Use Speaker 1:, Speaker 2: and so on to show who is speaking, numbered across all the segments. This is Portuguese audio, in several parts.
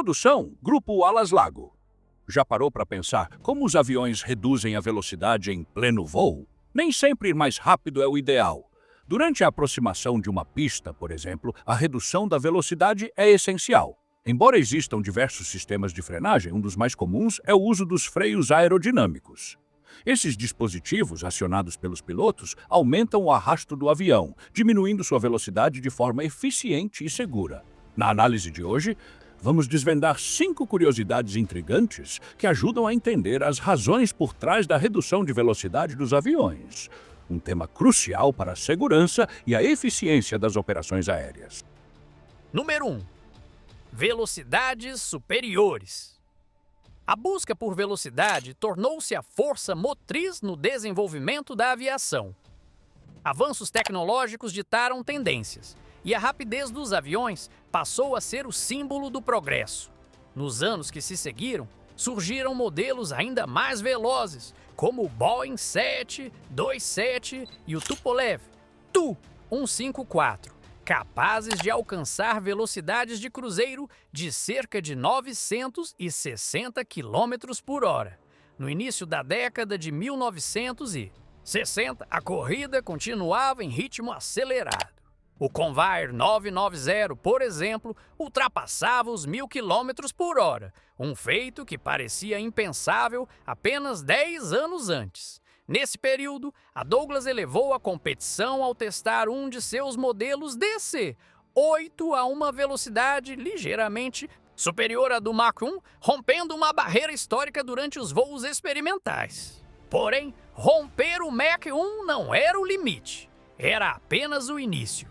Speaker 1: Introdução, Grupo Alas Lago. Já parou para pensar como os aviões reduzem a velocidade em pleno voo? Nem sempre ir mais rápido é o ideal. Durante a aproximação de uma pista, por exemplo, a redução da velocidade é essencial. Embora existam diversos sistemas de frenagem, um dos mais comuns é o uso dos freios aerodinâmicos. Esses dispositivos, acionados pelos pilotos, aumentam o arrasto do avião, diminuindo sua velocidade de forma eficiente e segura. Na análise de hoje, vamos desvendar 5 curiosidades intrigantes que ajudam a entender as razões por trás da redução de velocidade dos aviões. Um tema crucial para a segurança e a eficiência das operações aéreas.
Speaker 2: Número 1. Velocidades superiores. A busca por velocidade tornou-se a força motriz no desenvolvimento da aviação. Avanços tecnológicos ditaram tendências, e a rapidez dos aviões passou a ser o símbolo do progresso. Nos anos que se seguiram, surgiram modelos ainda mais velozes, como o Boeing 727 e o Tupolev Tu-154, capazes de alcançar velocidades de cruzeiro de cerca de 960 km por hora. No início da década de 1960, a corrida continuava em ritmo acelerado. O Convair 990, por exemplo, ultrapassava os 1.000 km por hora, um feito que parecia impensável apenas 10 anos antes. Nesse período, a Douglas elevou a competição ao testar um de seus modelos DC-8 a uma velocidade ligeiramente superior à do Mach 1, rompendo uma barreira histórica durante os voos experimentais. Porém, romper o Mach 1 não era o limite, era apenas o início.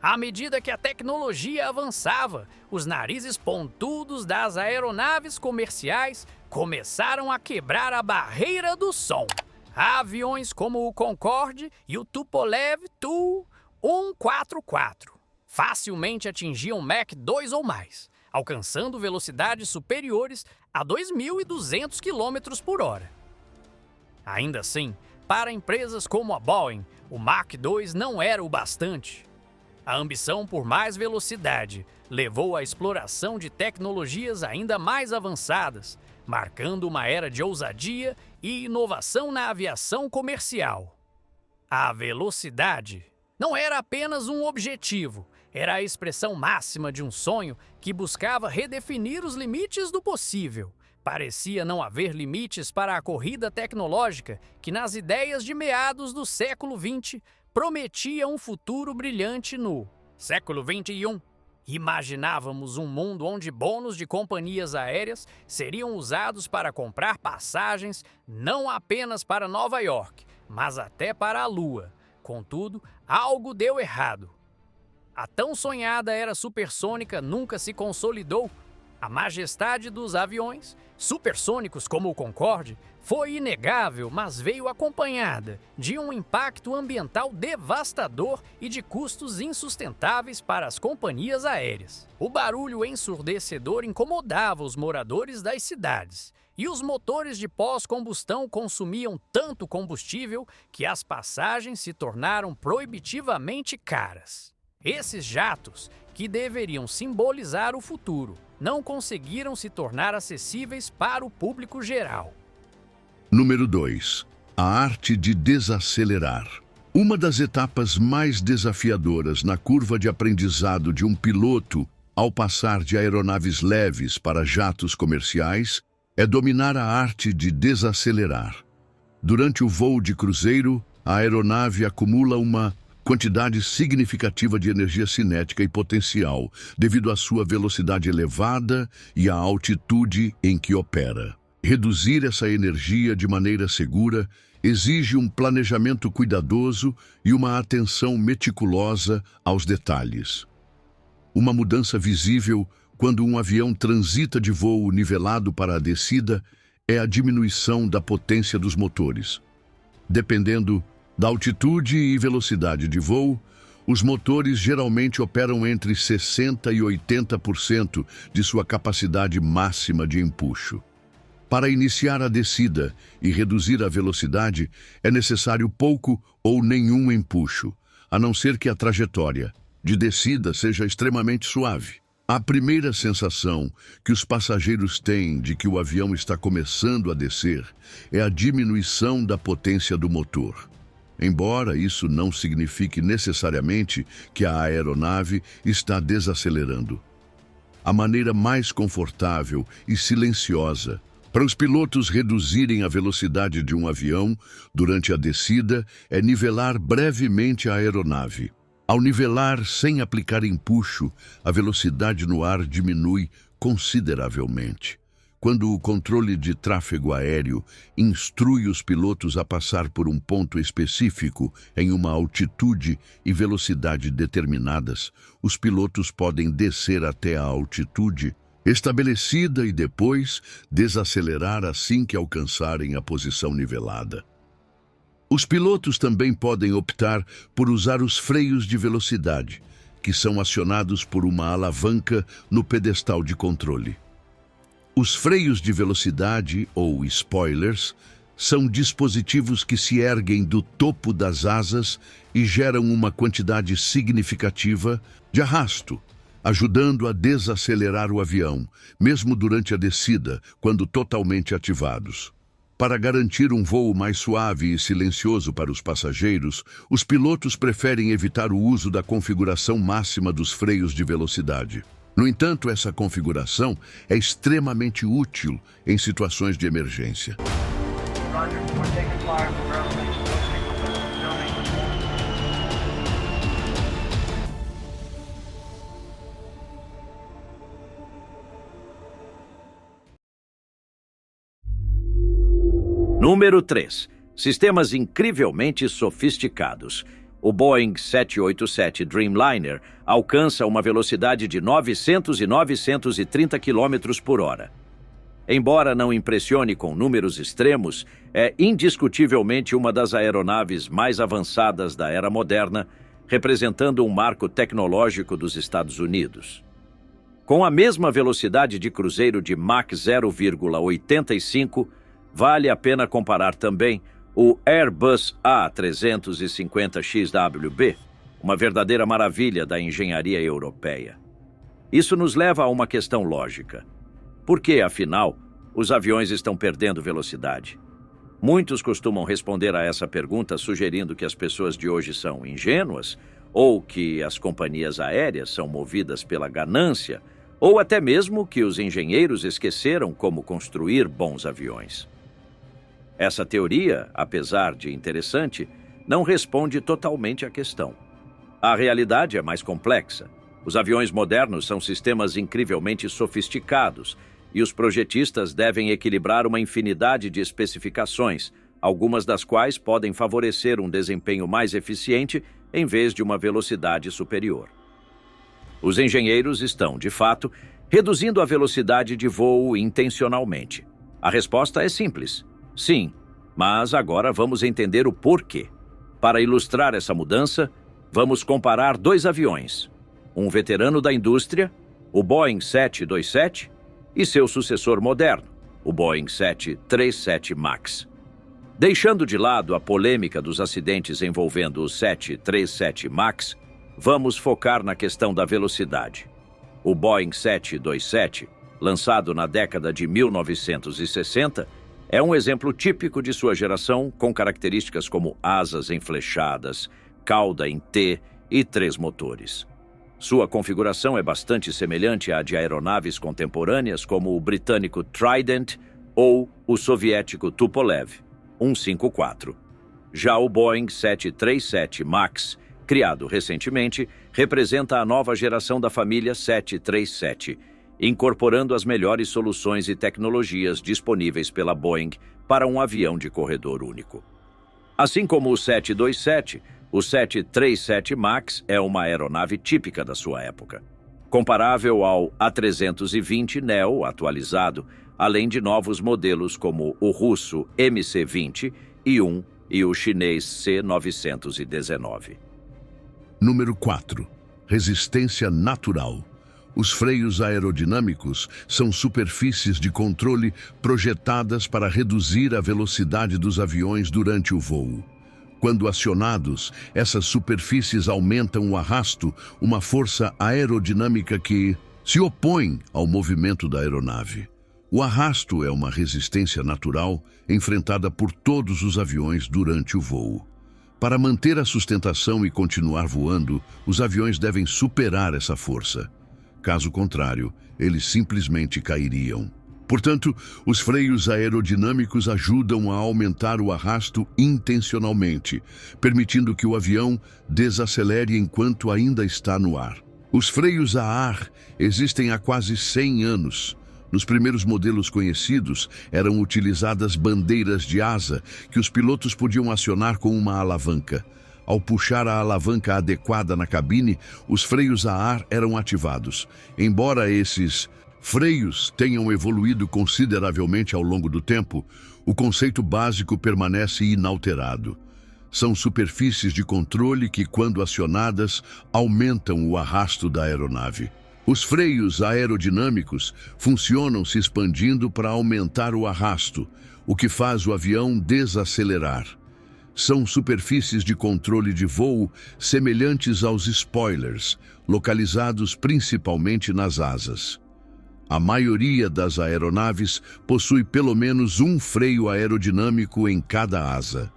Speaker 2: À medida que a tecnologia avançava, os narizes pontudos das aeronaves comerciais começaram a quebrar a barreira do som. Aviões como o Concorde e o Tupolev Tu-144 facilmente atingiam Mach 2 ou mais, alcançando velocidades superiores a 2.200 km por hora. Ainda assim, para empresas como a Boeing, o Mach 2 não era o bastante. A ambição por mais velocidade levou à exploração de tecnologias ainda mais avançadas, marcando uma era de ousadia e inovação na aviação comercial. A velocidade não era apenas um objetivo, era a expressão máxima de um sonho que buscava redefinir os limites do possível. Parecia não haver limites para a corrida tecnológica que, nas ideias de meados do século XX, prometia um futuro brilhante no século XXI. Imaginávamos um mundo onde bônus de companhias aéreas seriam usados para comprar passagens não apenas para Nova York, mas até para a Lua. Contudo, algo deu errado. A tão sonhada era supersônica nunca se consolidou. A majestade dos aviões, supersônicos como o Concorde, foi inegável, mas veio acompanhada de um impacto ambiental devastador e de custos insustentáveis para as companhias aéreas. O barulho ensurdecedor incomodava os moradores das cidades, e os motores de pós-combustão consumiam tanto combustível que as passagens se tornaram proibitivamente caras. Esses jatos, que deveriam simbolizar o futuro, não conseguiram se tornar acessíveis para o público geral.
Speaker 3: Número 2. A arte de desacelerar. Uma das etapas mais desafiadoras na curva de aprendizado de um piloto ao passar de aeronaves leves para jatos comerciais é dominar a arte de desacelerar. Durante o voo de cruzeiro, a aeronave acumula uma quantidade significativa de energia cinética e potencial, devido à sua velocidade elevada e à altitude em que opera. Reduzir essa energia de maneira segura exige um planejamento cuidadoso e uma atenção meticulosa aos detalhes. Uma mudança visível quando um avião transita de voo nivelado para a descida é a diminuição da potência dos motores. Dependendo da altitude e velocidade de voo, os motores geralmente operam entre 60% e 80% de sua capacidade máxima de empuxo. Para iniciar a descida e reduzir a velocidade, é necessário pouco ou nenhum empuxo, a não ser que a trajetória de descida seja extremamente suave. A primeira sensação que os passageiros têm de que o avião está começando a descer é a diminuição da potência do motor. Embora isso não signifique necessariamente que a aeronave está desacelerando. A maneira mais confortável e silenciosa para os pilotos reduzirem a velocidade de um avião durante a descida é nivelar brevemente a aeronave. Ao nivelar sem aplicar empuxo, a velocidade no ar diminui consideravelmente. Quando o controle de tráfego aéreo instrui os pilotos a passar por um ponto específico em uma altitude e velocidade determinadas, os pilotos podem descer até a altitude estabelecida e depois desacelerar assim que alcançarem a posição nivelada. Os pilotos também podem optar por usar os freios de velocidade, que são acionados por uma alavanca no pedestal de controle. Os freios de velocidade, ou spoilers, são dispositivos que se erguem do topo das asas e geram uma quantidade significativa de arrasto, ajudando a desacelerar o avião, mesmo durante a descida, quando totalmente ativados. Para garantir um voo mais suave e silencioso para os passageiros, os pilotos preferem evitar o uso da configuração máxima dos freios de velocidade. No entanto, essa configuração é extremamente útil em situações de emergência.
Speaker 4: Número 3. Sistemas incrivelmente sofisticados. O Boeing 787 Dreamliner alcança uma velocidade de 900 e 930 km por hora. Embora não impressione com números extremos, é indiscutivelmente uma das aeronaves mais avançadas da era moderna, representando um marco tecnológico dos Estados Unidos. Com a mesma velocidade de cruzeiro de Mach 0,85, vale a pena comparar também o Airbus A350XWB, uma verdadeira maravilha da engenharia europeia. Isso nos leva a uma questão lógica. Por que, afinal, os aviões estão perdendo velocidade? Muitos costumam responder a essa pergunta sugerindo que as pessoas de hoje são ingênuas, ou que as companhias aéreas são movidas pela ganância, ou até mesmo que os engenheiros esqueceram como construir bons aviões. Essa teoria, apesar de interessante, não responde totalmente à questão. A realidade é mais complexa. Os aviões modernos são sistemas incrivelmente sofisticados e os projetistas devem equilibrar uma infinidade de especificações, algumas das quais podem favorecer um desempenho mais eficiente em vez de uma velocidade superior. Os engenheiros estão, de fato, reduzindo a velocidade de voo intencionalmente. A resposta é simples. Sim, mas agora vamos entender o porquê. Para ilustrar essa mudança, vamos comparar dois aviões. Um veterano da indústria, o Boeing 727, e seu sucessor moderno, o Boeing 737 MAX. Deixando de lado a polêmica dos acidentes envolvendo o 737 MAX, vamos focar na questão da velocidade. O Boeing 727, lançado na década de 1960, é um exemplo típico de sua geração, com características como asas enflechadas, cauda em T e 3 motores. Sua configuração é bastante semelhante à de aeronaves contemporâneas como o britânico Trident ou o soviético Tupolev 154. Já o Boeing 737 MAX, criado recentemente, representa a nova geração da família 737, incorporando as melhores soluções e tecnologias disponíveis pela Boeing para um avião de corredor único. Assim como o 727, o 737 MAX é uma aeronave típica da sua época, comparável ao A320 Neo atualizado, além de novos modelos como o russo MC-20 I e o chinês C-919.
Speaker 3: Número 4. Resistência natural. Os freios aerodinâmicos são superfícies de controle projetadas para reduzir a velocidade dos aviões durante o voo. Quando acionados, essas superfícies aumentam o arrasto, uma força aerodinâmica que, se opõem ao movimento da aeronave. O arrasto é uma resistência natural enfrentada por todos os aviões durante o voo. Para manter a sustentação e continuar voando, os aviões devem superar essa força. Caso contrário, eles simplesmente cairiam. Portanto, os freios aerodinâmicos ajudam a aumentar o arrasto intencionalmente, permitindo que o avião desacelere enquanto ainda está no ar. Os freios a ar existem há quase 100 anos. Nos primeiros modelos conhecidos, eram utilizadas bandeiras de asa que os pilotos podiam acionar com uma alavanca. Ao puxar a alavanca adequada na cabine, os freios a ar eram ativados. Embora esses freios tenham evoluído consideravelmente ao longo do tempo, o conceito básico permanece inalterado. São superfícies de controle que, quando acionadas, aumentam o arrasto da aeronave. Os freios aerodinâmicos funcionam se expandindo para aumentar o arrasto, o que faz o avião desacelerar. São superfícies de controle de voo semelhantes aos spoilers, localizados principalmente nas asas. A maioria das aeronaves possui pelo menos um freio aerodinâmico em cada asa.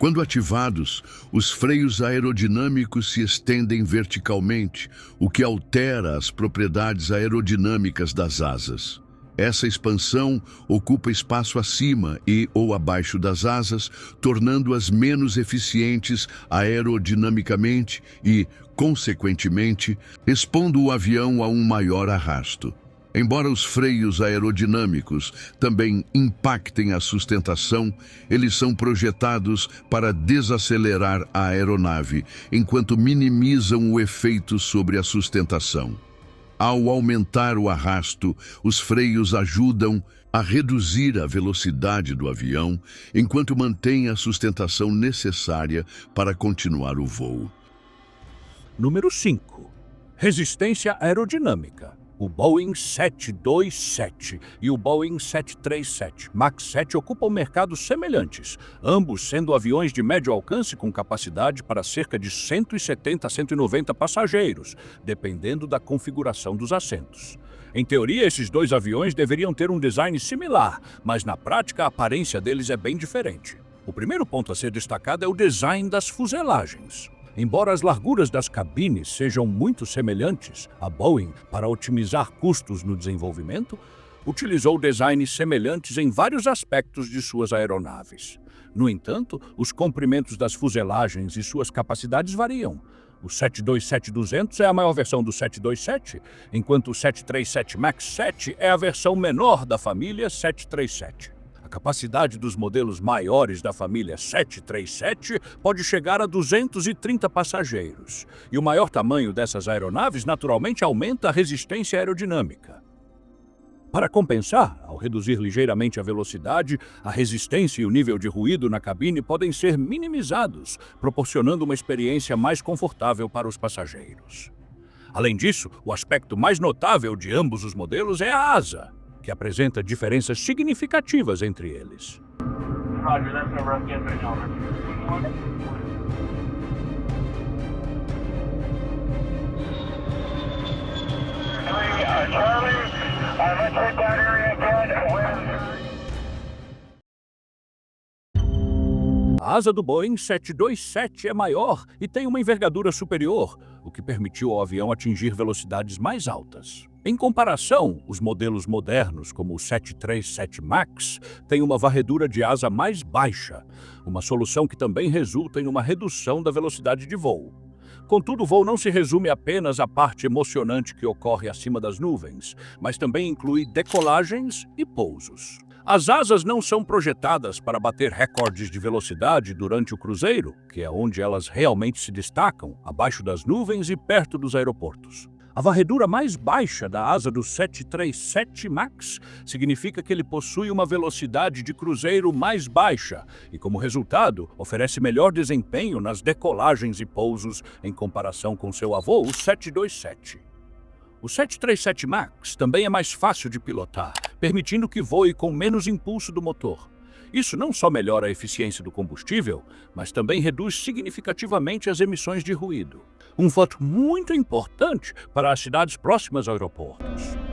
Speaker 3: Quando ativados, os freios aerodinâmicos se estendem verticalmente, o que altera as propriedades aerodinâmicas das asas. Essa expansão ocupa espaço acima e ou abaixo das asas, tornando-as menos eficientes aerodinamicamente e, consequentemente, expondo o avião a um maior arrasto. Embora os freios aerodinâmicos também impactem a sustentação, eles são projetados para desacelerar a aeronave, enquanto minimizam o efeito sobre a sustentação. Ao aumentar o arrasto, os freios ajudam a reduzir a velocidade do avião, enquanto mantém a sustentação necessária para continuar o voo.
Speaker 1: Número 5. Resistência aerodinâmica. O Boeing 727 e o Boeing 737 MAX 7 ocupam mercados semelhantes, ambos sendo aviões de médio alcance com capacidade para cerca de 170 a 190 passageiros, dependendo da configuração dos assentos. Em teoria, esses dois aviões deveriam ter um design similar, mas na prática a aparência deles é bem diferente. O primeiro ponto a ser destacado é o design das fuselagens. Embora as larguras das cabines sejam muito semelhantes, a Boeing, para otimizar custos no desenvolvimento, utilizou designs semelhantes em vários aspectos de suas aeronaves. No entanto, os comprimentos das fuselagens e suas capacidades variam. O 727-200 é a maior versão do 727, enquanto o 737 MAX 7 é a versão menor da família 737. A capacidade dos modelos maiores da família 737 pode chegar a 230 passageiros. E o maior tamanho dessas aeronaves naturalmente aumenta a resistência aerodinâmica. Para compensar, ao reduzir ligeiramente a velocidade, a resistência e o nível de ruído na cabine podem ser minimizados, proporcionando uma experiência mais confortável para os passageiros. Além disso, o aspecto mais notável de ambos os modelos é a asa, que apresenta diferenças significativas entre eles.
Speaker 5: Roger, that's over. I'm getting it over. Charlie, let's hit that area again.
Speaker 1: A asa do Boeing 727 é maior e tem uma envergadura superior, o que permitiu ao avião atingir velocidades mais altas. Em comparação, os modelos modernos, como o 737 MAX, têm uma varredura de asa mais baixa, uma solução que também resulta em uma redução da velocidade de voo. Contudo, o voo não se resume apenas à parte emocionante que ocorre acima das nuvens, mas também inclui decolagens e pousos. As asas não são projetadas para bater recordes de velocidade durante o cruzeiro, que é onde elas realmente se destacam, abaixo das nuvens e perto dos aeroportos. A varredura mais baixa da asa do 737 MAX significa que ele possui uma velocidade de cruzeiro mais baixa e, como resultado, oferece melhor desempenho nas decolagens e pousos em comparação com seu avô, o 727. O 737 MAX também é mais fácil de pilotar, permitindo que voe com menos impulso do motor. Isso não só melhora a eficiência do combustível, mas também reduz significativamente as emissões de ruído. Um voto muito importante para as cidades próximas aos aeroportos.